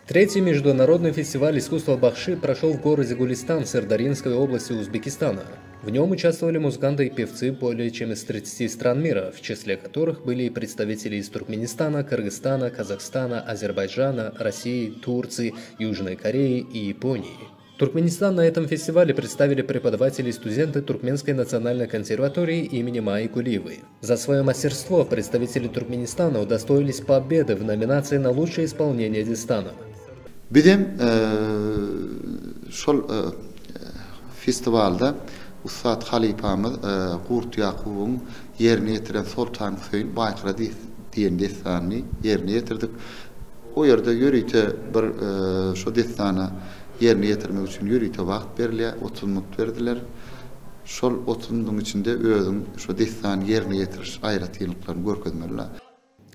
Третий международный фестиваль искусства Бахши прошел в городе Гулистан Сырдарьинской области Узбекистана. В нем участвовали музыканты и певцы более чем из 30 стран мира, в числе которых были и представители из Туркменистана, Кыргызстана, Казахстана, Азербайджана, России, Турции, Южной Кореи и Японии. Туркменистан на этом фестивале представили преподаватели и студенты Туркменской национальной консерватории имени Майи Кулиевой. За свое мастерство представители Туркменистана удостоились победы в номинации на лучшее исполнение Дистана. Bizim şol festivalda Ustad Halipamız Qurt Yaqub'un yerine getiren Sultan Hüseyin Baykara diyen destanını yerine getirdik. O yerde yürüyte bir şu destana yerine getirmek için yürüyte vakt verildi, 30 minut verdiler. Şol 30 minutun içinde özün şu destanı yerine getiriş ayrat yeniliklerini görkezmeliler.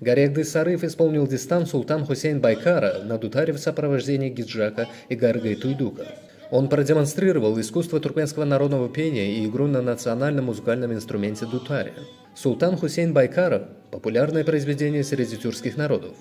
Гарегды Сарыев исполнил Дистан Султан Хусейн Байкара на дутаре в сопровождении Гиджака и Гаргай Туйдука. Он продемонстрировал искусство туркменского народного пения и игру на национальном музыкальном инструменте дутаре. Султан Хусейн Байкара – популярное произведение среди тюркских народов.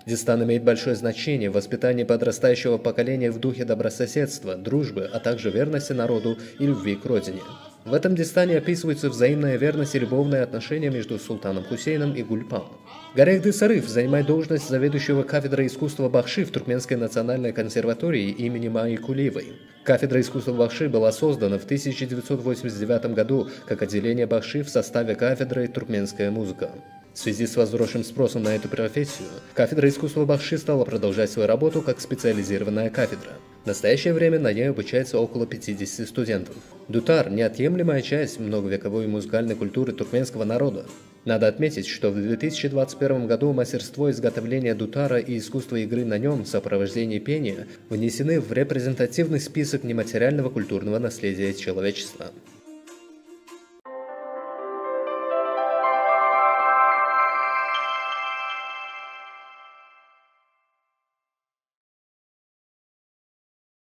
Дистан имеет большое значение в воспитании подрастающего поколения в духе добрососедства, дружбы, а также верности народу и любви к родине. В этом Дистане описывается взаимная верность и любовные отношения между Султаном Хусейном и Гульпам. Гарегды Сарыев занимает должность заведующего кафедрой искусства Бахши в Туркменской национальной консерватории имени Майи Кулиевой. Кафедра искусства Бахши была создана в 1989 году как отделение Бахши в составе кафедры «Туркменская музыка». В связи с возросшим спросом на эту профессию, кафедра искусства Бахши стала продолжать свою работу как специализированная кафедра. В настоящее время на ней обучается около 50 студентов. Дутар – неотъемлемая часть многовековой музыкальной культуры туркменского народа. Надо отметить, что в 2021 году мастерство изготовления дутара и искусство игры на нем в сопровождении пения внесены в репрезентативный список нематериального культурного наследия человечества.